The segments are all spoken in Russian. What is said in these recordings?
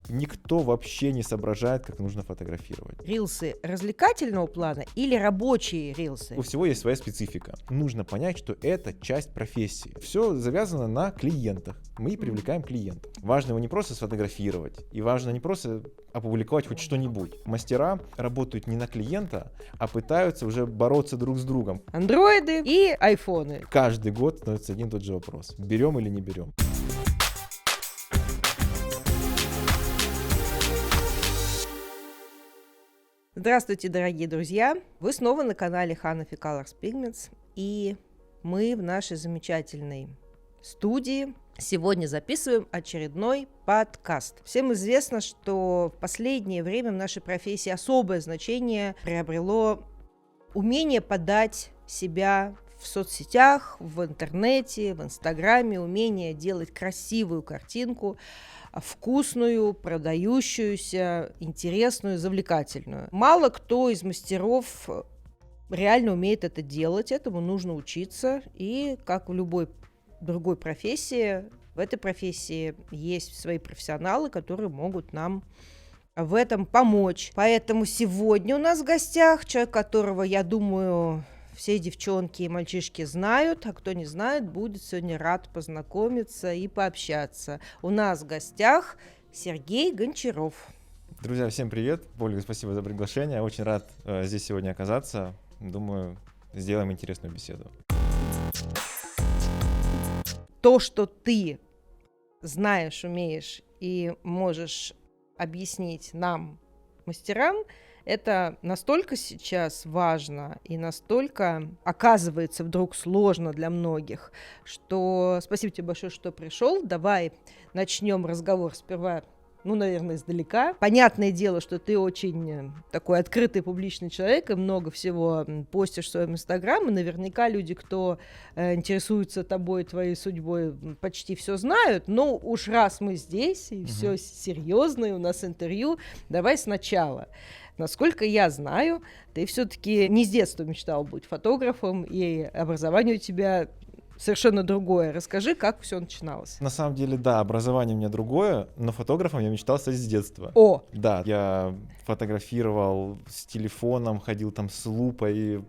никто вообще не соображает, как нужно фотографировать. Рилсы развлекательного плана или рабочие рилсы? У всего есть своя специфика. Нужно понять, что это часть профессии. Все завязано на клиентах. Мы привлекаем клиентов. Важно его не просто сфотографировать, и важно не просто опубликовать хоть что-нибудь. Мастера работают не на клиента, а пытаются уже бороться друг с другом. Андроиды и айфоны. Каждый год становится один и тот же вопрос. Берем или не берем? Здравствуйте, дорогие друзья! Вы снова на канале Hanafi Colors Pigments, и мы в нашей замечательной студии сегодня записываем очередной подкаст. Всем известно, что в последнее время в нашей профессии особое значение приобрело умение подать себя в соцсетях, в интернете, в Инстаграме, умение делать красивую картинку, вкусную, продающуюся, интересную, завлекательную. Мало кто из мастеров реально умеет это делать, этому нужно учиться, и как в любой другой профессии, в этой профессии есть свои профессионалы, которые могут нам в этом помочь. Поэтому сегодня у нас в гостях человек, которого, я думаю, все девчонки и мальчишки знают, а кто не знает, будет сегодня рад познакомиться и пообщаться. У нас в гостях Сергей Гончаров. Друзья, всем привет. Ольга, спасибо за приглашение. Очень рад здесь сегодня оказаться. Думаю, сделаем интересную беседу. То, что ты знаешь, умеешь и можешь объяснить нам, мастерам, это настолько сейчас важно и настолько оказывается вдруг сложно для многих, что спасибо тебе большое, что пришел. Давай начнем разговор сперва, наверное, издалека. Понятное дело, что ты очень такой открытый публичный человек и много всего постишь в своем Инстаграм, и наверняка люди, кто интересуется тобой, твоей судьбой, почти все знают. Но уж раз мы здесь, и все серьезно, и у нас интервью, давай сначала. Насколько я знаю, ты все-таки не с детства мечтал быть фотографом, и образование у тебя совершенно другое. Расскажи, как все начиналось. На самом деле, да, образование у меня другое, но фотографом я мечтал стать с детства. О! Да, я фотографировал с телефоном, ходил там с лупой,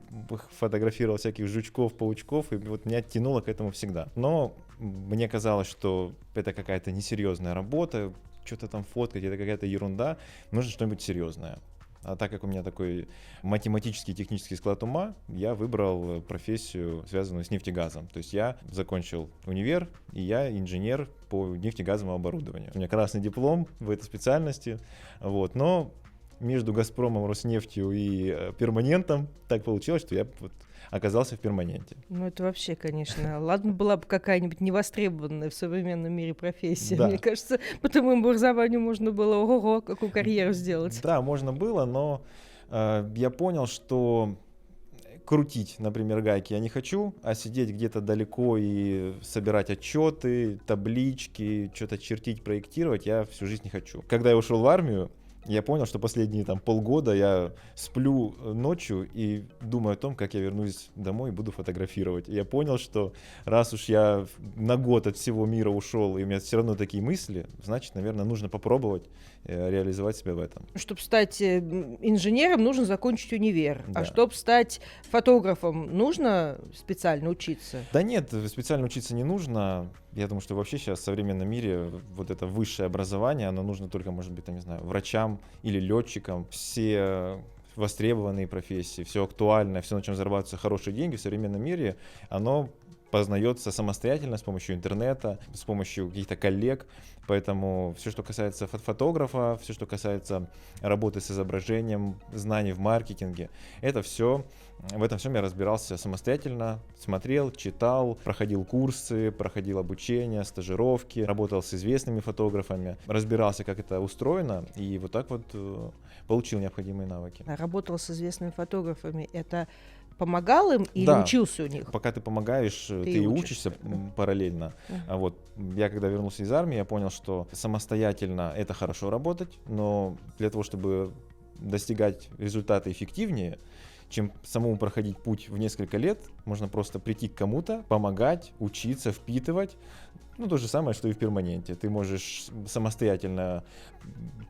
фотографировал всяких жучков, паучков, и вот меня тянуло к этому всегда. Но мне казалось, что это какая-то несерьезная работа, что-то там фоткать, это какая-то ерунда, нужно что-нибудь серьезное. А так как у меня такой математический и технический склад ума, я выбрал профессию, связанную с нефтегазом. То есть я закончил универ, и я инженер по нефтегазовому оборудованию. У меня красный диплом в этой специальности, но между «Газпромом», «Роснефтью» и «Перманентом» так получилось, что я оказался в «Перманенте». Это вообще, конечно, ладно, была бы какая-нибудь невостребованная в современном мире профессия. Да. Мне кажется, по твоему образованию можно было, ого-го, какую карьеру сделать. Да, можно было, но я понял, что крутить, например, гайки я не хочу, а сидеть где-то далеко и собирать отчеты, таблички, что-то чертить, проектировать я всю жизнь не хочу. Когда я ушел в армию, я понял, что последние полгода я сплю ночью и думаю о том, как я вернусь домой и буду фотографировать. И я понял, что раз уж я на год от всего мира ушел, и у меня все равно такие мысли, значит, наверное, нужно попробовать реализовать себя в этом. Чтобы стать инженером, нужно закончить универ. Да. А чтобы стать фотографом, нужно специально учиться? Да нет, специально учиться не нужно. Я думаю, что вообще сейчас в современном мире вот это высшее образование, оно нужно только, может быть, врачам или летчикам. Все востребованные профессии, все актуальное, все, на чем зарабатываются хорошие деньги в современном мире, оно познается самостоятельно с помощью интернета, с помощью каких-то коллег. Поэтому все, что касается фотографа, все, что касается работы с изображением, знаний в маркетинге, в этом всем я разбирался самостоятельно, смотрел, читал, проходил курсы, проходил обучение, стажировки, работал с известными фотографами, разбирался, как это устроено, и вот так вот получил необходимые навыки. Работал с известными фотографами, это помогал им или Да. Учился у них? Пока ты помогаешь, ты и учишься параллельно. Я когда вернулся из армии, я понял, что самостоятельно это хорошо работать, но для того, чтобы достигать результата эффективнее, чем самому проходить путь в несколько лет, можно просто прийти к кому-то, помогать, учиться, впитывать, Ну, то же самое, что и в перманенте. Ты можешь самостоятельно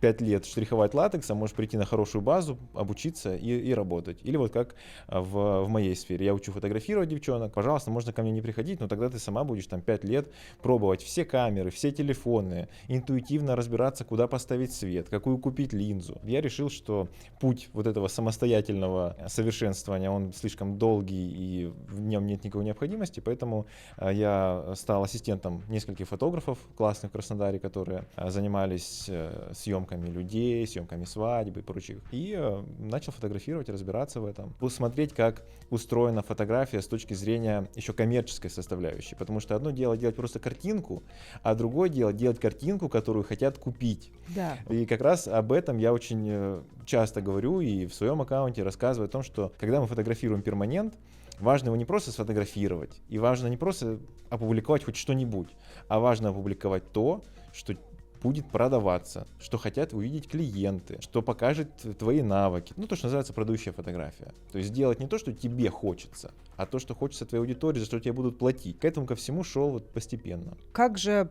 5 лет штриховать латексом, можешь прийти на хорошую базу, обучиться и работать. Или вот как в моей сфере. Я учу фотографировать девчонок. Пожалуйста, можно ко мне не приходить, но тогда ты сама будешь там 5 лет пробовать все камеры, все телефоны, интуитивно разбираться, куда поставить свет, какую купить линзу. Я решил, что путь вот этого самостоятельного совершенствования, он слишком долгий и в нем нет никакой необходимости, поэтому я стал ассистентом нескольких фотографов классных в Краснодаре, которые занимались съемками людей, съемками свадьбы и прочих. И начал фотографировать, разбираться в этом. Посмотреть, как устроена фотография с точки зрения еще коммерческой составляющей. Потому что одно дело делать просто картинку, а другое дело делать картинку, которую хотят купить. Да. И как раз об этом я очень часто говорю и в своем аккаунте рассказываю о том, что когда мы фотографируем перманент, важно его не просто сфотографировать, и важно не просто опубликовать хоть что-нибудь, а важно опубликовать то, что будет продаваться, что хотят увидеть клиенты, что покажет твои навыки. Ну, то, что называется продающая фотография. То есть делать не то, что тебе хочется, а то, что хочется твоей аудитории, за что тебе будут платить. К этому ко всему шел вот постепенно. Как же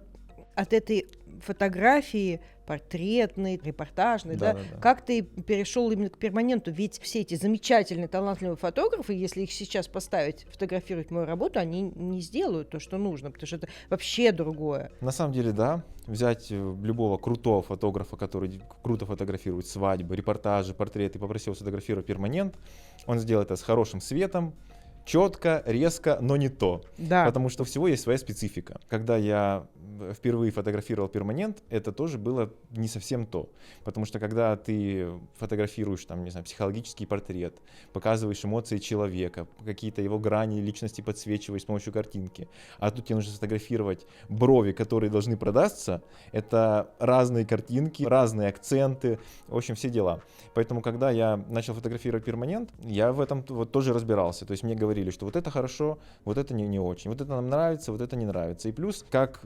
от этой фотографии портретной, репортажной, да, как ты перешел именно к перманенту? Ведь все эти замечательные, талантливые фотографы, если их сейчас поставить, фотографировать мою работу, они не сделают то, что нужно, потому что это вообще другое. На самом деле, да. Взять любого крутого фотографа, который круто фотографирует свадьбы, репортажи, портреты, попросил сфотографировать перманент, он сделает это с хорошим светом, четко, резко, но не то. Да. Потому что у всего есть своя специфика. Когда я впервые фотографировал перманент, это тоже было не совсем то. Потому что когда ты фотографируешь, там, не знаю, психологический портрет, показываешь эмоции человека, какие-то его грани личности подсвечиваешь с помощью картинки, а тут тебе нужно сфотографировать брови, которые должны продаться, это разные картинки, разные акценты, в общем, все дела. Поэтому, когда я начал фотографировать перманент, я в этом вот тоже разбирался. То есть мне говорили, что вот это хорошо, вот это не очень, вот это нам нравится, вот это не нравится. И плюс, как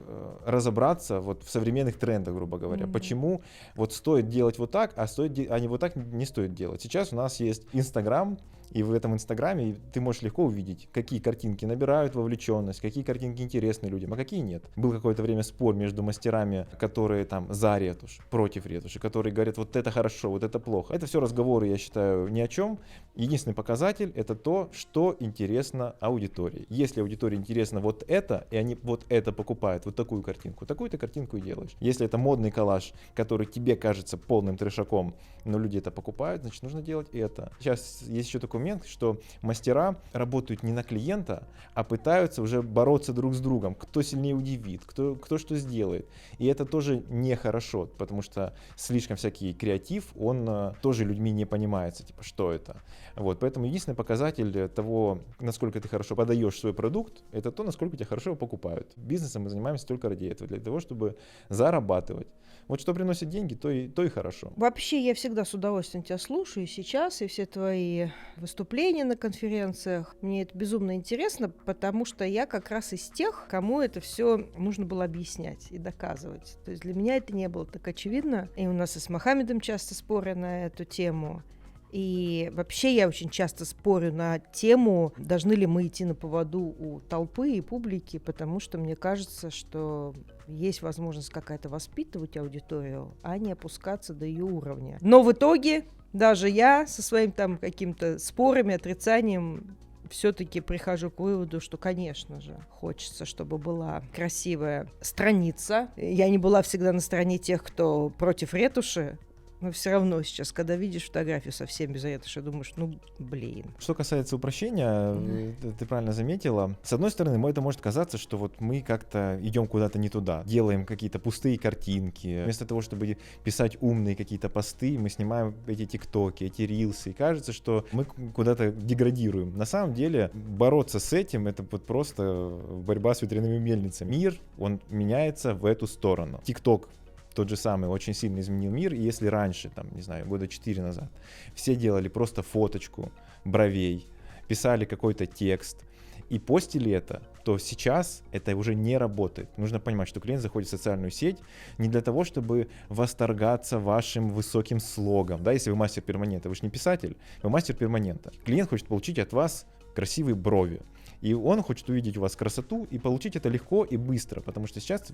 разобраться вот в современных трендах, грубо говоря, почему вот стоит делать вот так, а не вот так не стоит делать. Сейчас у нас есть Инстаграм, и в этом Инстаграме ты можешь легко увидеть, какие картинки набирают вовлеченность, какие картинки интересны людям, а какие нет. Был какое-то время спор между мастерами, которые там за ретушь, против ретуши, которые говорят, вот это хорошо, вот это плохо. Это все разговоры, я считаю, ни о чем. Единственный показатель — это то, что интересно аудитории. Если аудитории интересно вот это, и они вот это покупают, вот такую картинку, такую-то картинку и делаешь. Если это модный коллаж, который тебе кажется полным трешаком, но люди это покупают, значит, нужно делать это. Сейчас есть еще такой момент, что мастера работают не на клиента, а пытаются уже бороться друг с другом. Кто сильнее удивит, кто что сделает. И это тоже нехорошо, потому что слишком всякий креатив, он тоже людьми не понимается, типа, что это. Вот, поэтому единственный показатель того, насколько ты хорошо подаешь свой продукт, это то, насколько тебя хорошо его покупают. Бизнесом мы занимаемся только ради этого, для того, чтобы зарабатывать. Вот что приносит деньги, то и хорошо. Вообще, я всегда с удовольствием тебя слушаю сейчас, и все твои выступления на конференциях. Мне это безумно интересно, потому что я как раз из тех, кому это все нужно было объяснять и доказывать. То есть для меня это не было так очевидно. И у нас и с Мохаммедом часто споры на эту тему. И вообще я очень часто спорю на тему, должны ли мы идти на поводу у толпы и публики, потому что мне кажется, что есть возможность какая-то воспитывать аудиторию, а не опускаться до ее уровня. Но в итоге даже я со своим там каким-то спорами, отрицанием все-таки прихожу к выводу, что, конечно же, хочется, чтобы была красивая страница. Я не была всегда на стороне тех, кто против ретуши. Но все равно сейчас, когда видишь фотографию совсем без ретуши, думаешь, ну, блин. Что касается упрощения, ты правильно заметила. С одной стороны, это может казаться, что вот мы как-то идем куда-то не туда, делаем какие-то пустые картинки. Вместо того, чтобы писать умные какие-то посты, мы снимаем эти тиктоки, эти рилсы. И кажется, что мы куда-то деградируем. На самом деле, бороться с этим — это вот просто борьба с ветряными мельницами. Мир, он меняется в эту сторону. Тикток тот же самый очень сильно изменил мир, и если раньше, там, не знаю, года 4 назад, все делали просто фоточку бровей, писали какой-то текст и постили это, то сейчас это уже не работает. Нужно понимать, что клиент заходит в социальную сеть не для того, чтобы восторгаться вашим высоким слогом. Да, если вы мастер перманента, вы же не писатель, вы мастер перманента. Клиент хочет получить от вас красивые брови. И он хочет увидеть у вас красоту и получить это легко и быстро, потому что сейчас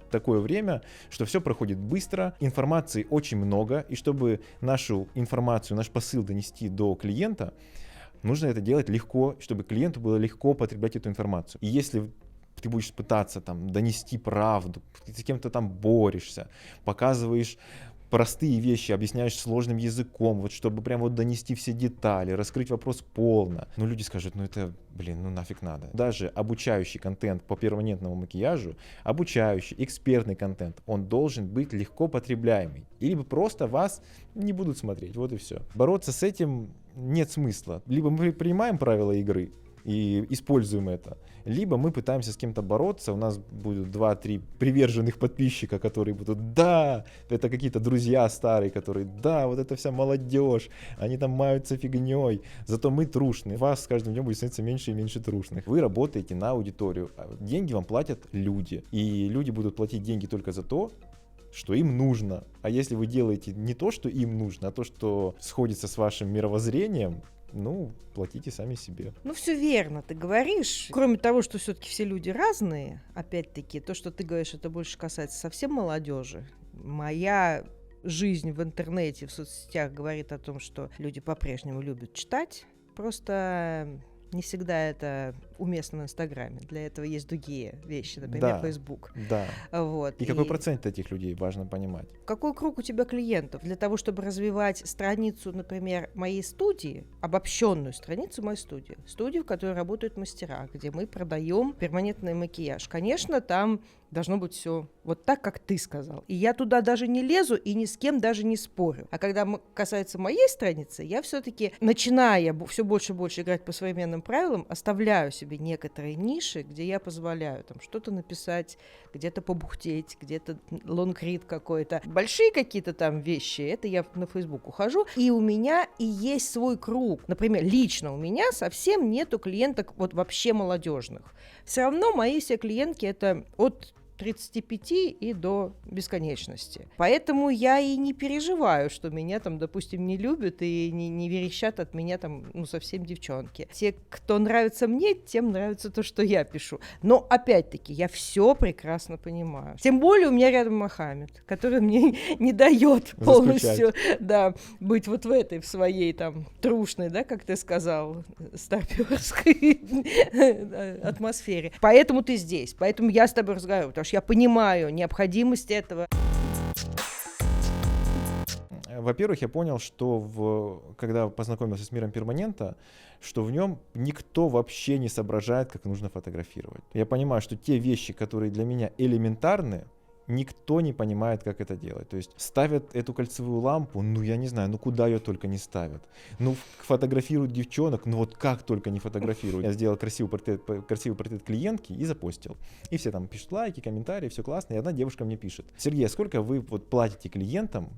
такое время, что все проходит быстро, информации очень много, и чтобы нашу информацию, наш посыл донести до клиента, нужно это делать легко, чтобы клиенту было легко потреблять эту информацию. И если ты будешь пытаться там донести правду, ты с кем-то там борешься, показываешь простые вещи, объясняешь сложным языком, вот чтобы прям вот донести все детали, раскрыть вопрос полно. Ну, люди скажут, ну это, ну нафиг надо. Даже обучающий контент по перманентному макияжу, обучающий, экспертный контент, он должен быть легко потребляемый. Либо просто вас не будут смотреть, вот и все. Бороться с этим нет смысла. Либо мы принимаем правила игры и используем это, либо мы пытаемся с кем-то бороться, у нас будут 2-3 приверженных подписчика, которые будут, да, это какие-то друзья старые, которые, да, вот это вся молодежь, они там маются фигней, зато мы трушные, вас с каждым днем будет становиться меньше и меньше трушных. Вы работаете на аудиторию, деньги вам платят люди, и люди будут платить деньги только за то, что им нужно. А если вы делаете не то, что им нужно, а то, что сходится с вашим мировоззрением, ну, платите сами себе. Ну, все верно, ты говоришь. Кроме того, что все-таки все люди разные, опять-таки, то, что ты говоришь, это больше касается совсем молодежи. Моя жизнь в интернете, в соцсетях говорит о том, что люди по-прежнему любят читать. Просто не всегда это уместно в Инстаграме. Для этого есть другие вещи, например, Facebook. Да. Вот. И какой процент этих людей, важно понимать. Какой круг у тебя клиентов? Для того, чтобы развивать страницу, например, моей студии, обобщенную страницу моей студии, в которой работают мастера, где мы продаем перманентный макияж. Конечно, там должно быть все вот так, как ты сказал. И я туда даже не лезу и ни с кем даже не спорю. А когда касается моей страницы, я все-таки, начиная все больше и больше играть по современным правилам, оставляю себе некоторые ниши, где я позволяю там что-то написать, где-то побухтеть, где-то лонгрид какой-то. Большие какие-то там вещи, это я на Facebook ухожу, и у меня и есть свой круг. Например, лично у меня совсем нету клиенток вот вообще молодежных. Все равно мои все клиентки это от 35 и до бесконечности. Поэтому я и не переживаю, что меня там, допустим, не любят и не верещат от меня там, ну, совсем девчонки. Те, кто нравится мне, тем нравится то, что я пишу. Но, опять-таки, я все прекрасно понимаю. Тем более у меня рядом Мохаммед, который мне не дает полностью, да, быть вот в этой, в своей там трушной, да, как ты сказал, старпёрской атмосфере. Поэтому ты здесь, поэтому я с тобой разговариваю, потому что я понимаю необходимость этого. Во-первых, я понял, что когда познакомился с миром перманента, что в нем никто вообще не соображает, как нужно фотографировать. Я понимаю, что те вещи, которые для меня элементарны, никто не понимает, как это делать. То есть ставят эту кольцевую лампу, ну я не знаю, ну куда ее только не ставят. Ну фотографируют девчонок, ну вот как только не фотографируют. Я сделал красивый портрет клиентки и запостил. И все там пишут лайки, комментарии, все классно. И одна девушка мне пишет: Сергей, а сколько вы вот платите клиентам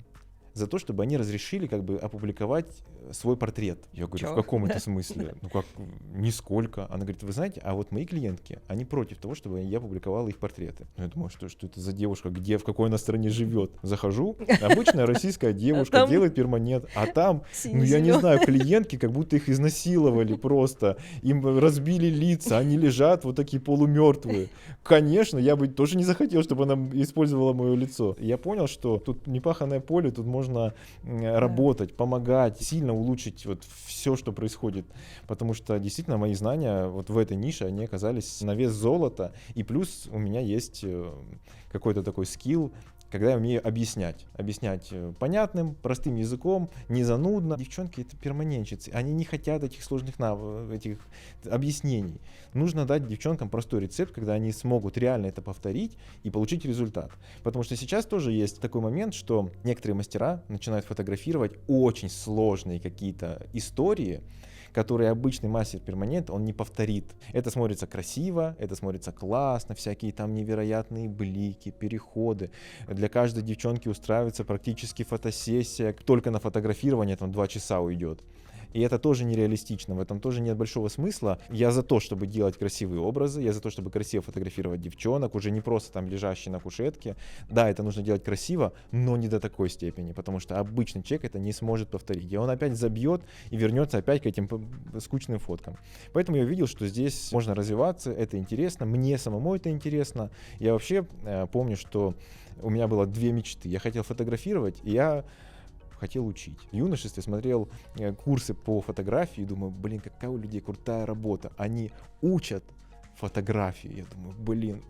за то, чтобы они разрешили как бы опубликовать свой портрет? Я говорю, в каком это смысле? Ну как, нисколько. Она говорит, вы знаете, а вот мои клиентки, они против того, чтобы я публиковал их портреты. Ну, я думаю, что это за девушка, где, в какой она стране живет? Захожу, обычная российская девушка, делает перманент, а там, ну я не знаю, клиентки, как будто их изнасиловали просто, им разбили лица, они лежат вот такие полумертвые. Конечно, я бы тоже не захотел, чтобы она использовала мое лицо. Я понял, что тут непаханное поле, тут можно работать, помогать, сильно улучшить вот все, что происходит. Потому что действительно мои знания вот в этой нише, они оказались на вес золота. И плюс у меня есть какой-то такой скилл, когда я умею объяснять понятным, простым языком, не занудно. Девчонки — это перманентщицы, они не хотят этих сложных этих объяснений. Нужно дать девчонкам простой рецепт, когда они смогут реально это повторить и получить результат. Потому что сейчас тоже есть такой момент, что некоторые мастера начинают фотографировать очень сложные какие-то истории, которые обычный мастер перманент, он не повторит. Это смотрится красиво, это смотрится классно, всякие там невероятные блики, переходы. Для каждой девчонки устраивается практически фотосессия, только на фотографирование там 2 часа уйдет. И это тоже нереалистично, в этом тоже нет большого смысла. Я за то, чтобы делать красивые образы, я за то, чтобы красиво фотографировать девчонок, уже не просто там лежащие на кушетке. Да, это нужно делать красиво, но не до такой степени, потому что обычный человек это не сможет повторить. И он опять забьет и вернется опять к этим скучным фоткам. Поэтому я увидел, что здесь можно развиваться, это интересно, мне самому это интересно. Я вообще помню, что у меня было две мечты. Я хотел фотографировать, и я хотел учить. В юношестве смотрел курсы по фотографии и думаю, блин, какая у людей крутая работа. Они учат фотографии. Я думаю, блин,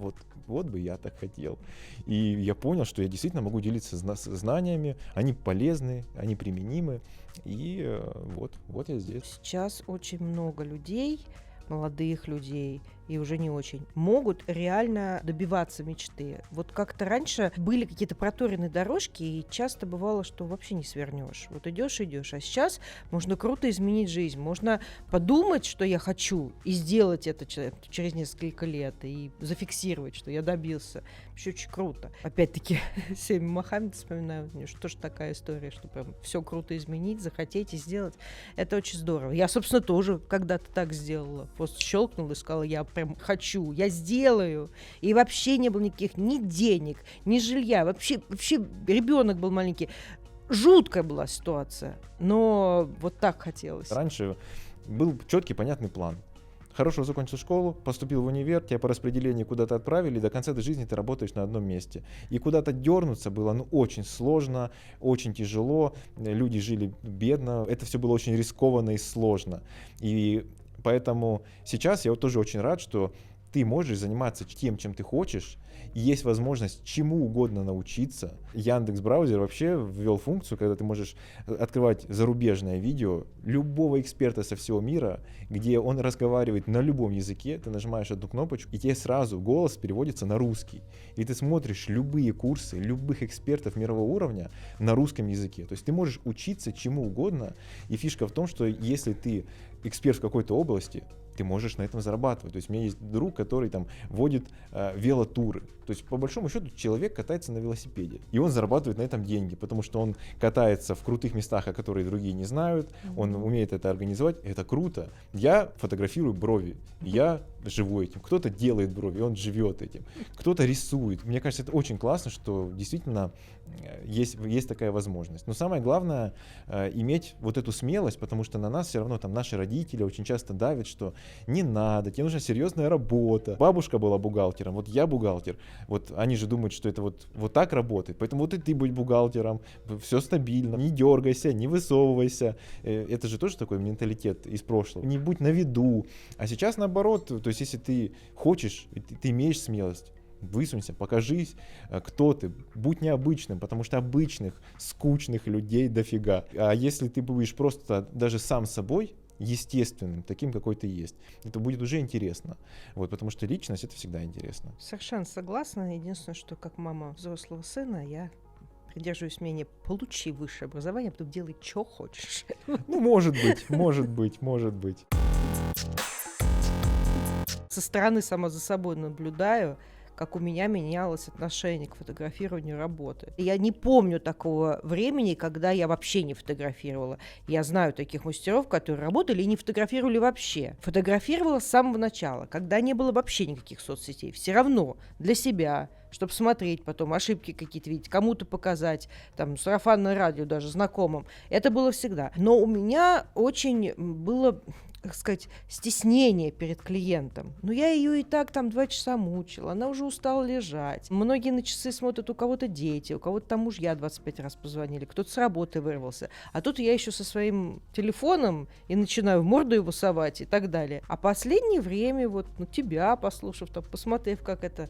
вот бы я так хотел. И я понял, что я действительно могу делиться знаниями, они полезны, они применимы. И вот я здесь. Сейчас очень много людей, молодых людей и уже не очень, могут реально добиваться мечты. Вот как-то раньше были какие-то проторенные дорожки, и часто бывало, что вообще не свернешь. Вот идешь, а сейчас можно круто изменить жизнь, можно подумать, что я хочу, и сделать это через несколько лет, и зафиксировать, что я добился. Вообще очень круто. Опять-таки, Семи Мохаммед вспоминаю, что же такая история, что прям все круто изменить, захотеть и сделать. Это очень здорово. Я, собственно, тоже когда-то так сделала. Просто щелкнула и сказала, я прям хочу, я сделаю. И вообще не было никаких ни денег, ни жилья. Вообще ребенок был маленький. Жуткая была ситуация. Но вот так хотелось. Раньше был четкий, понятный план. Хорошо закончил школу, поступил в универ, тебя по распределению куда-то отправили, до конца этой жизни ты работаешь на одном месте. И куда-то дернуться было очень сложно, очень тяжело, люди жили бедно, это все было очень рискованно и сложно. И поэтому сейчас я тоже очень рад, что ты можешь заниматься тем, чем ты хочешь, и есть возможность чему угодно научиться. Яндекс.Браузер вообще ввел функцию, когда ты можешь открывать зарубежное видео любого эксперта со всего мира, где он разговаривает на любом языке, ты нажимаешь одну кнопочку, и тебе сразу голос переводится на русский. И ты смотришь любые курсы любых экспертов мирового уровня на русском языке. То есть ты можешь учиться чему угодно, и фишка в том, что если ты эксперт в какой-то области, ты можешь на этом зарабатывать. То есть у меня есть друг, который там водит велотуры. То есть по большому счету человек катается на велосипеде. И он зарабатывает на этом деньги, потому что он катается в крутых местах, о которых другие не знают. Он умеет это организовать. Это круто. Я фотографирую брови. Я живу этим. Кто-то делает брови, он живет этим. Кто-то рисует. Мне кажется, это очень классно, что действительно есть такая возможность. Но самое главное иметь вот эту смелость, потому что на нас все равно там наши родители очень часто давят, что не надо, тебе нужна серьезная работа. Бабушка была бухгалтером, вот я бухгалтер. Вот они же думают, что это вот так работает. Поэтому вот и ты будь бухгалтером, все стабильно, не дергайся, не высовывайся. Это же тоже такой менталитет из прошлого. Не будь на виду. А сейчас наоборот, то есть если ты хочешь, ты имеешь смелость, высунься, покажись, кто ты, будь необычным, потому что обычных, скучных людей дофига. А если ты будешь просто даже сам собой, естественным, таким, какой ты есть, это будет уже интересно. Вот, потому что личность — это всегда интересно. Совершенно согласна. Единственное, что как мама взрослого сына, я придерживаюсь мнения, получи высшее образование, а потом делай, что хочешь. Ну, может быть. Со стороны сама за собой наблюдаю, как у меня менялось отношение к фотографированию работы. Я не помню такого времени, когда я вообще не фотографировала. Я знаю таких мастеров, которые работали и не фотографировали вообще. Фотографировала с самого начала, когда не было вообще никаких соцсетей. Все равно для себя, чтобы смотреть потом, ошибки какие-то видеть, кому-то показать, там, сарафанное радио даже знакомым. Это было всегда. Но у меня очень было, как сказать, стеснение перед клиентом. Но я ее и так там 2 часа мучила, она уже устала лежать. Многие на часы смотрят, у кого-то дети, у кого-то там мужья 25 раз позвонили, кто-то с работы вырвался. А тут я еще со своим телефоном и начинаю в морду его совать и так далее. А последнее время, вот, тебя послушав, там, посмотрев, как это,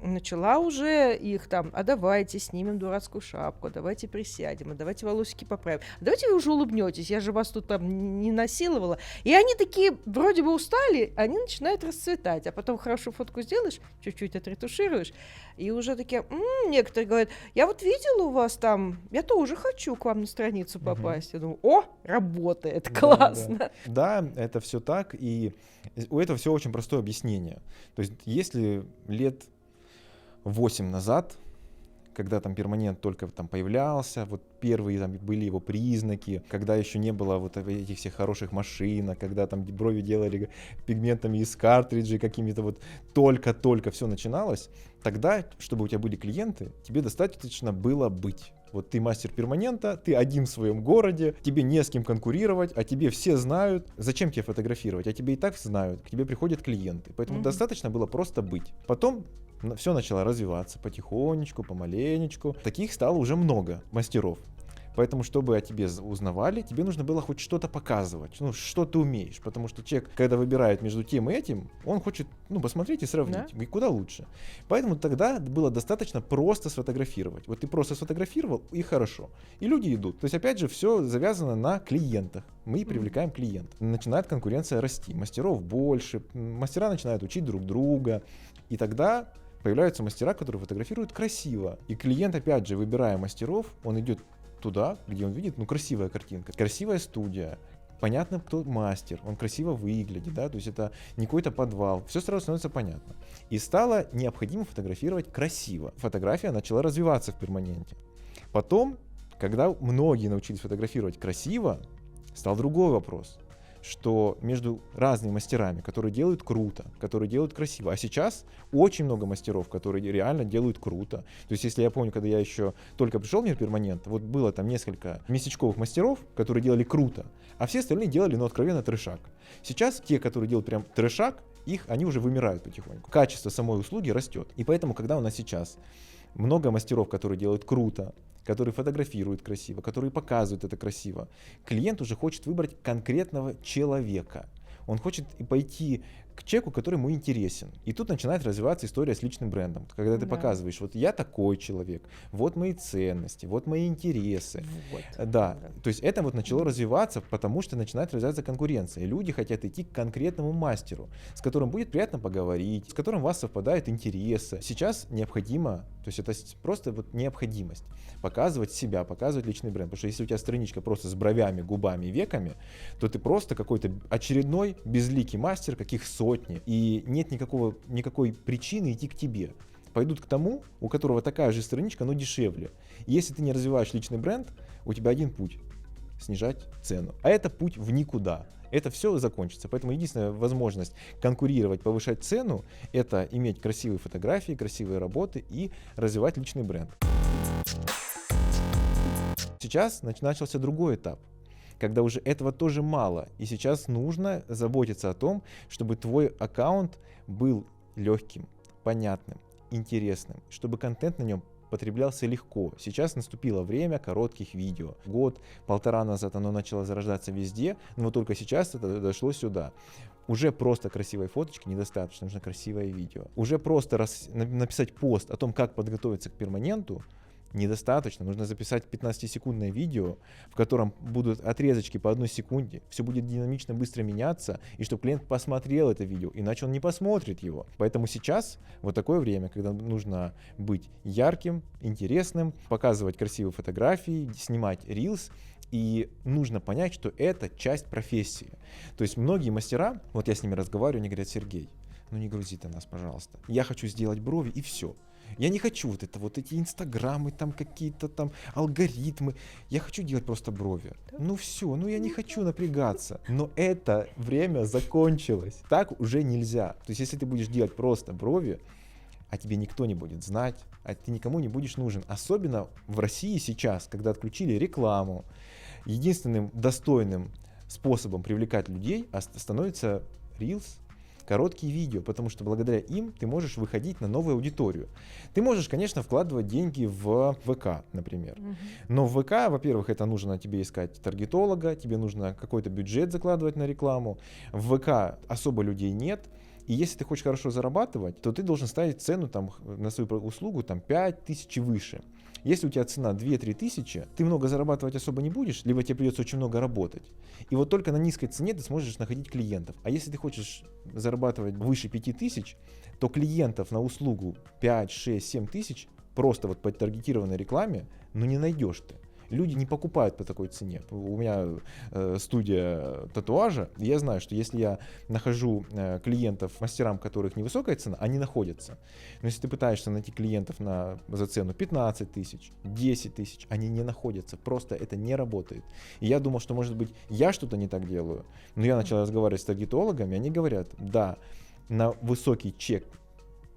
начала уже их там, а давайте снимем дурацкую шапку, а давайте присядем, а давайте волосики поправим, а давайте вы уже улыбнетесь, я же вас тут там не насиловала. И они такие вроде бы устали, они начинают расцветать, а потом хорошую фотку сделаешь, чуть-чуть отретушируешь, и уже такие, некоторые говорят, я вот видела у вас там, я тоже хочу к вам на страницу попасть. Я думаю, о, работает, классно. Да, это все так, и у этого все очень простое объяснение. То есть если лет 8 назад когда там перманент только там появлялся, вот первые там были его признаки, когда еще не было вот этих всех хороших машинок, когда там брови делали пигментами из картриджей какими-то, вот только-только все начиналось, тогда, чтобы у тебя были клиенты, тебе достаточно было быть. Вот ты мастер перманента, ты один в своем городе, тебе не с кем конкурировать, а тебе все знают. Зачем тебе фотографировать? А тебе и так знают, к тебе приходят клиенты. Поэтому достаточно было просто быть. Потом все начало развиваться потихонечку, помаленечку. Таких стало уже много мастеров. Поэтому, чтобы о тебе узнавали, тебе нужно было хоть что-то показывать, ну, что ты умеешь. Потому что человек, когда выбирает между тем и этим, он хочет, посмотреть и сравнить, и куда лучше. Поэтому тогда было достаточно просто сфотографировать. Вот ты просто сфотографировал, и хорошо. И люди идут. То есть, опять же, все завязано на клиентах. Мы привлекаем клиентов. Начинает конкуренция расти. Мастеров больше, мастера начинают учить друг друга. И тогда появляются мастера, которые фотографируют красиво. И клиент, опять же, выбирая мастеров, он идет туда, где он видит, красивая картинка, красивая студия, понятно, кто мастер, он красиво выглядит, да, то есть это не какой-то подвал, все сразу становится понятно. И стало необходимо фотографировать красиво. Фотография начала развиваться в перманенте. Потом, когда многие научились фотографировать красиво, стал другой вопрос, что между разными мастерами, которые делают круто, которые делают красиво, а сейчас очень много мастеров, которые реально делают круто. То есть, если я помню, когда я еще только пришел в мир перманент, вот было там несколько местечковых мастеров, которые делали круто, а все остальные делали, откровенно трешак. Сейчас те, которые делают прям трешак, они уже вымирают потихоньку. Качество самой услуги растет. И поэтому, когда у нас сейчас много мастеров, которые делают круто, которые фотографируют красиво, которые показывают это красиво, клиент уже хочет выбрать конкретного человека. Он хочет пойти к человеку, который ему интересен. И тут начинает развиваться история с личным брендом. Когда ты показываешь, вот я такой человек, вот мои ценности, вот мои интересы. Вот. Да, то есть это вот начало развиваться, потому что начинает развиваться конкуренция. И люди хотят идти к конкретному мастеру, с которым будет приятно поговорить, с которым у вас совпадают интересы. Сейчас необходимо, то есть это просто вот необходимость показывать себя, показывать личный бренд. Потому что если у тебя страничка просто с бровями, губами и веками, то ты просто какой-то очередной безликий мастер, каких сотни, и нет никакой причины идти к тебе. Пойдут к тому, у которого такая же страничка, но дешевле. И если ты не развиваешь личный бренд, у тебя один путь — снижать цену. А это путь в никуда. Это все закончится. Поэтому единственная возможность конкурировать, повышать цену — это иметь красивые фотографии, красивые работы и развивать личный бренд. Сейчас начался другой этап, когда уже этого тоже мало. И сейчас нужно заботиться о том, чтобы твой аккаунт был легким, понятным, интересным, чтобы контент на нем потреблялся легко. Сейчас наступило время коротких видео. Год-полтора назад оно начало зарождаться везде, но только сейчас это дошло сюда. Уже просто красивой фоточки недостаточно, нужно красивое видео. Уже просто написать пост о том, как подготовиться к перманенту, недостаточно. Нужно записать 15-секундное видео, в котором будут отрезочки по 1 секунде. Все будет динамично, быстро меняться, и чтобы клиент посмотрел это видео, иначе он не посмотрит его. Поэтому сейчас вот такое время, когда нужно быть ярким, интересным, показывать красивые фотографии, снимать рилс. И нужно понять, что это часть профессии. То есть многие мастера, вот я с ними разговариваю, они говорят: Сергей, не грузи ты нас, пожалуйста. Я хочу сделать брови и все. Я не хочу вот эти инстаграмы, там какие-то там алгоритмы. Я хочу делать просто брови. Все, я не хочу напрягаться. Но это время закончилось. Так уже нельзя. То есть если ты будешь делать просто брови, а тебе никто не будет знать, а ты никому не будешь нужен. Особенно в России сейчас, когда отключили рекламу, единственным достойным способом привлекать людей становится Reels, короткие видео, потому что благодаря им ты можешь выходить на новую аудиторию. Ты можешь, конечно, вкладывать деньги в ВК, например. Но в ВК, во-первых, это нужно тебе искать таргетолога, тебе нужно какой-то бюджет закладывать на рекламу. В ВК особо людей нет. И если ты хочешь хорошо зарабатывать, то ты должен ставить цену на свою услугу 5 тысяч и выше. Если у тебя цена 2-3 тысячи, ты много зарабатывать особо не будешь, либо тебе придется очень много работать. И вот только на низкой цене ты сможешь находить клиентов. А если ты хочешь зарабатывать выше 5 тысяч, то клиентов на услугу 5, 6, 7 тысяч просто по таргетированной рекламе, не найдешь ты. Люди не покупают по такой цене. У меня студия татуажа, и я знаю, что если я нахожу клиентов мастерам, которых невысокая цена, они находятся. Но если ты пытаешься найти клиентов за цену 15 тысяч, 10 тысяч, они не находятся. Просто это не работает. И я думал, что, может быть, я что-то не так делаю. Но я начал разговаривать с таргетологами, они говорят, да, на высокий чек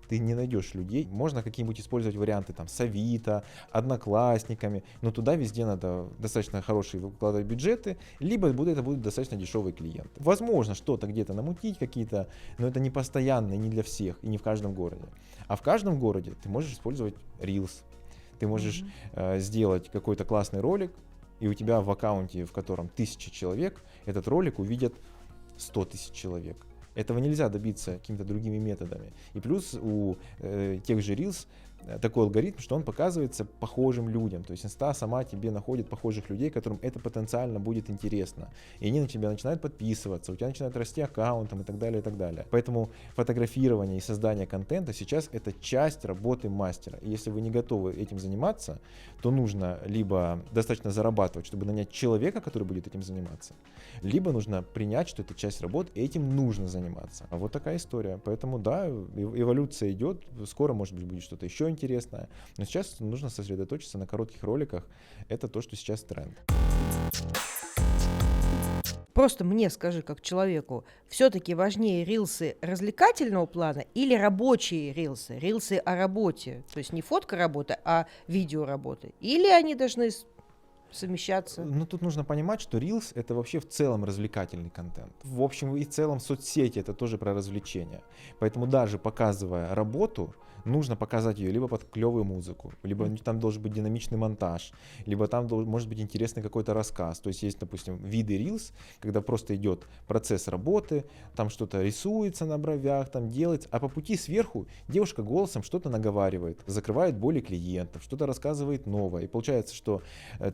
ты не найдешь людей. Можно какие-нибудь использовать варианты там с Авито, Одноклассниками, но туда везде надо достаточно хорошие выкладывать бюджеты, либо это будут достаточно дешевые клиенты. Возможно, что-то где-то намутить какие-то, но это не постоянно, не для всех и не в каждом городе. А в каждом городе ты можешь использовать Reels, ты можешь сделать какой-то классный ролик, и у тебя в аккаунте, в котором 1000 человек, этот ролик увидят 100 тысяч человек. Этого нельзя добиться какими-то другими методами. И плюс у тех же Reels такой алгоритм, что он показывается похожим людям. То есть Инста сама тебе находит похожих людей, которым это потенциально будет интересно. И они на тебя начинают подписываться, у тебя начинает расти аккаунтом и так далее, и так далее. Поэтому фотографирование и создание контента сейчас это часть работы мастера. И если вы не готовы этим заниматься, то нужно либо достаточно зарабатывать, чтобы нанять человека, который будет этим заниматься, либо нужно принять, что это часть работы, и этим нужно заниматься. Вот такая история. Поэтому да, эволюция идет, скоро, может быть, будет что-то еще интересное, но сейчас нужно сосредоточиться на коротких роликах. Это то, что сейчас тренд. Просто мне скажи, как человеку, все-таки важнее рилсы развлекательного плана или рабочие рилсы? Рилсы о работе, то есть не фотка работы, а видео работы. Или они должны совмещаться? Ну, тут нужно понимать, что Reels — это вообще в целом развлекательный контент. В общем и целом соцсети — это тоже про развлечения. Поэтому даже показывая работу, нужно показать ее либо под клевую музыку, либо там должен быть динамичный монтаж, либо там может быть интересный какой-то рассказ. То есть есть, допустим, виды Reels, когда просто идет процесс работы, там что-то рисуется на бровях, там делается, а по пути сверху девушка голосом что-то наговаривает, закрывает боли клиентов, что-то рассказывает новое. И получается, что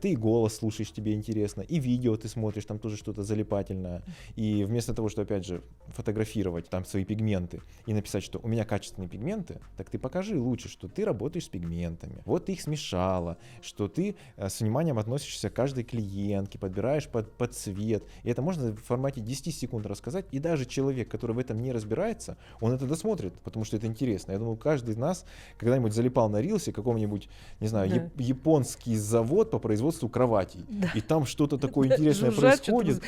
ты и голос слушаешь, тебе интересно, и видео ты смотришь, там тоже что-то залипательное. И вместо того, что, опять же, фотографировать там свои пигменты и написать, что у меня качественные пигменты, так ты покажи лучше, что ты работаешь с пигментами. Вот ты их смешала, что ты с вниманием относишься к каждой клиентке, подбираешь под цвет. И это можно в формате 10 секунд рассказать. И даже человек, который в этом не разбирается, он это досмотрит, потому что это интересно. Я думаю, каждый из нас когда-нибудь залипал на рилсе каком-нибудь, не знаю, японский завод по производству кроватей. Да. И там что-то такое интересное происходит.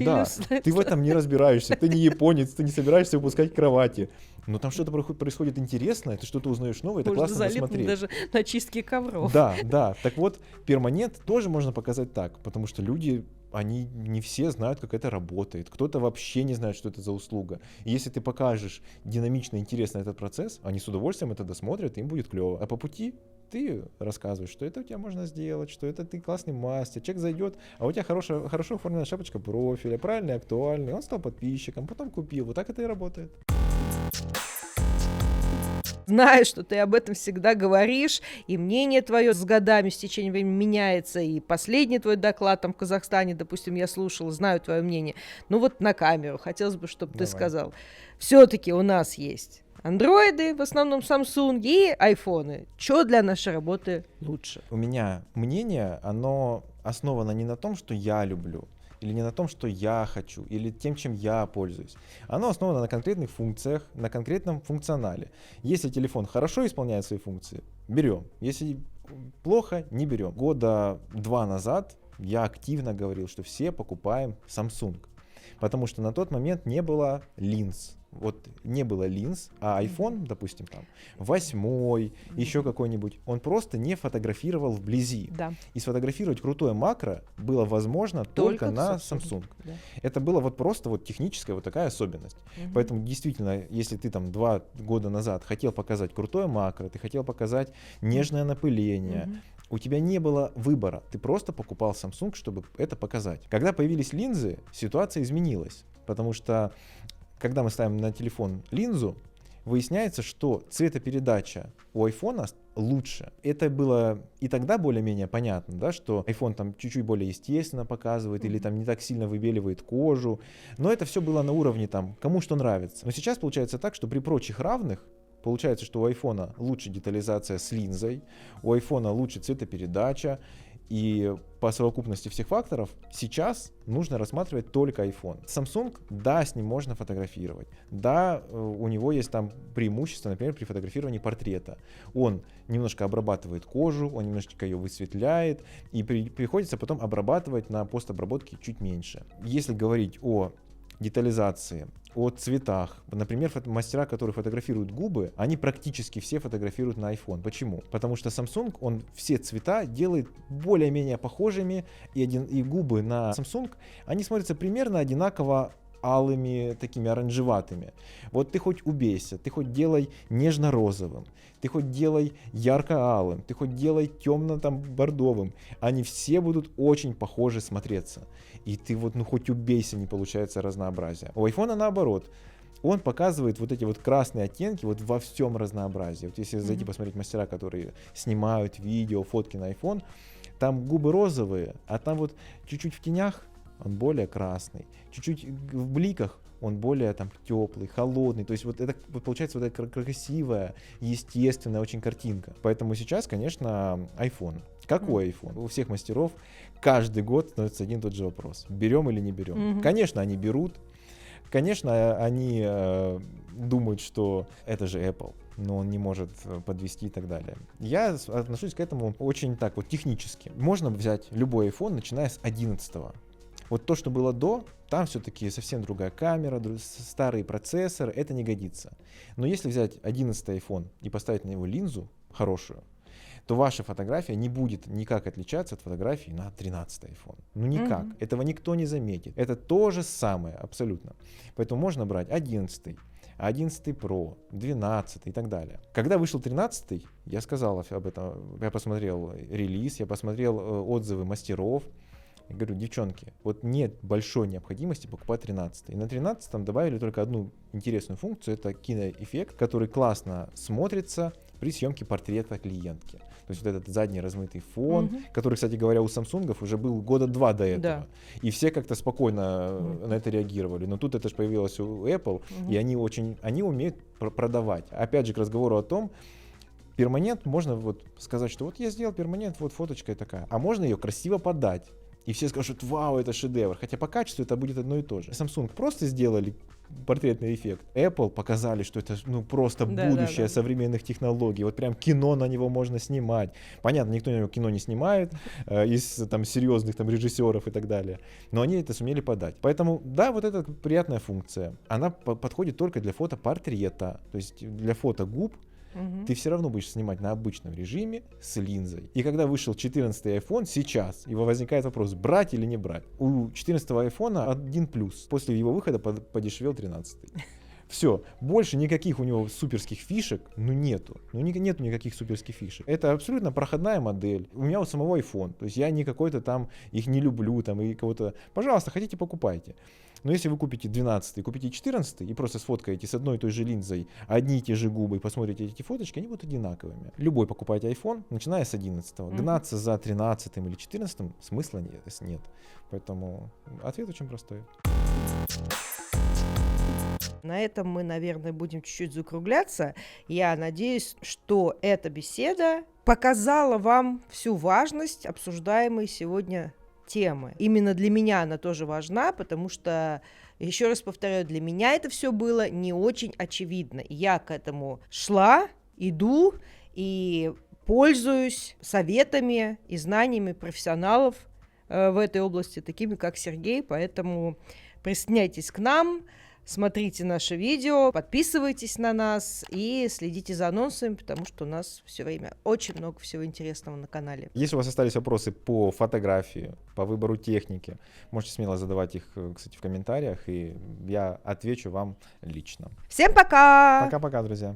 Да, ты в этом не разбираешься, ты не японец, ты не собираешься выпускать кровати. Но там что-то происходит интересное, ты что-то узнаешь новое, это можно классно посмотреть. Даже на чистке ковров. Да, да. Так вот, перманент тоже можно показать так, потому что люди, они не все знают, как это работает. Кто-то вообще не знает, что это за услуга. И если ты покажешь динамично, интересно этот процесс, они с удовольствием это досмотрят, им будет клево. А по пути ты рассказываешь, что это у тебя можно сделать, что это ты классный мастер, человек зайдет, а у тебя хорошо оформлена шапочка профиля, правильный, актуальный, он стал подписчиком, потом купил. Вот так это и работает. Знаю, что ты об этом всегда говоришь, и мнение твое с годами, с течением времени меняется, и последний твой доклад там в Казахстане, допустим, я слушала, знаю твое мнение. Ну вот на камеру хотелось бы, чтобы ты сказал. Все-таки у нас есть андроиды, в основном Samsung, и айфоны. Что для нашей работы лучше? У меня мнение, оно основано не на том, что я люблю, или не на том, что я хочу, или тем, чем я пользуюсь. Оно основано на конкретных функциях, на конкретном функционале. Если телефон хорошо исполняет свои функции, берем. Если плохо, не берем. 2 года назад я активно говорил, что все покупаем Samsung, потому что на тот момент не было линз. Вот не было линз, а iPhone, допустим, там 8, еще какой-нибудь, он просто не фотографировал вблизи. Да. И сфотографировать крутое макро было возможно только на Samsung. Да. Это было вот просто вот техническая вот такая особенность. Поэтому действительно, если ты там 2 года назад хотел показать крутое макро, ты хотел показать нежное напыление, у тебя не было выбора, ты просто покупал Samsung, чтобы это показать. Когда появились линзы, ситуация изменилась, потому что когда мы ставим на телефон линзу, выясняется, что цветопередача у айфона лучше. Это было и тогда более-менее понятно, да, что iPhone там чуть-чуть более естественно показывает или там не так сильно выбеливает кожу, но это все было на уровне там, кому что нравится. Но сейчас получается так, что при прочих равных получается, что у айфона лучше детализация с линзой, у айфона лучше цветопередача, И по совокупности всех факторов сейчас нужно рассматривать только iPhone. Samsung, да, с ним можно фотографировать. Да, у него есть там преимущество, например, при фотографировании портрета. Он немножко обрабатывает кожу, он немножечко ее высветляет, и приходится потом обрабатывать на постобработке чуть меньше. Если говорить о детализации, о цветах. Например, мастера, которые фотографируют губы, они практически все фотографируют на iPhone. Почему? Потому что Samsung, он все цвета делает более-менее похожими, и губы на Samsung, они смотрятся примерно одинаково алыми, такими оранжеватыми. Вот ты хоть убейся, ты хоть делай нежно-розовым, ты хоть делай ярко-алым, ты хоть делай темно-бордовым, они все будут очень похожи смотреться. И ты вот, хоть убейся, не получается разнообразие. У iPhone наоборот. Он показывает вот эти вот красные оттенки вот во всем разнообразии. Вот если зайти посмотреть мастера, которые снимают видео, фотки на iPhone, там губы розовые, а там вот чуть-чуть в тенях он более красный, чуть-чуть в бликах он более там теплый, холодный. То есть вот это вот получается вот эта красивая, естественная очень картинка. Поэтому сейчас, конечно, iPhone. Какой iPhone? У всех мастеров каждый год становится один и тот же вопрос. Берем или не берем? Конечно, они берут. Конечно, они думают, что это же Apple, но он не может подвести и так далее. Я отношусь к этому очень так вот технически. Можно взять любой iPhone, начиная с 11-го. Вот то, что было до, там все-таки совсем другая камера, старый процессор, это не годится. Но если взять 11-й iPhone и поставить на него линзу хорошую, то ваша фотография не будет никак отличаться от фотографии на 13-й iPhone. Ну никак. Этого никто не заметит. Это то же самое абсолютно. Поэтому можно брать 11-й, 11 Pro, 12 и так далее. Когда вышел 13, я сказал об этом, я посмотрел релиз, я посмотрел отзывы мастеров. Я говорю, девчонки, вот нет большой необходимости покупать 13. И на 13 добавили только одну интересную функцию, это киноэффект, который классно смотрится при съемке портрета клиентки. То есть вот этот задний размытый фон, который, кстати говоря, у Samsung уже был года 2 до этого. Да. И все как-то спокойно на это реагировали. Но тут это же появилось у Apple, и они умеют продавать. Опять же, к разговору о том, перманент можно вот сказать, что вот я сделал перманент, вот фоточка такая. А можно ее красиво подать. И все скажут, вау, это шедевр. Хотя по качеству это будет одно и то же. Samsung просто сделали портретный эффект. Apple показали, что это просто будущее современных технологий. Вот прям кино на него можно снимать. Понятно, никто на него кино не снимает из там серьезных там режиссеров и так далее. Но они это сумели подать. Поэтому, да, вот эта приятная функция. Она подходит только для фотопортрета. То есть для фото губ. Ты все равно будешь снимать на обычном режиме с линзой. И когда вышел 14-й iPhone, сейчас его возникает вопрос, брать или не брать. У 14-го iPhone один плюс. После его выхода подешевел 13-й. Все, больше никаких у него суперских фишек, нету. Нету никаких суперских фишек. Это абсолютно проходная модель. У меня у самого iPhone. То есть я не какой-то там, их не люблю, там, и кого-то. Пожалуйста, хотите, покупайте. Но если вы купите 12, купите 14 и просто сфоткаете с одной и той же линзой одни и те же губы и посмотрите эти фоточки, они будут одинаковыми. Любой покупайте iPhone, начиная с 11. Гнаться за 13 или 14 смысла нет. Поэтому ответ очень простой. На этом мы, наверное, будем чуть-чуть закругляться. Я надеюсь, что эта беседа показала вам всю важность обсуждаемой сегодня темы. Именно для меня она тоже важна, потому что, еще раз повторяю, для меня это все было не очень очевидно. Я к этому шла, иду и пользуюсь советами и знаниями профессионалов в этой области, такими как Сергей, поэтому присоединяйтесь к нам, смотрите наши видео, подписывайтесь на нас и следите за анонсами, потому что у нас все время очень много всего интересного на канале. Если у вас остались вопросы по фотографии, по выбору техники, можете смело задавать их, кстати, в комментариях, и я отвечу вам лично. Всем пока! Пока-пока, друзья!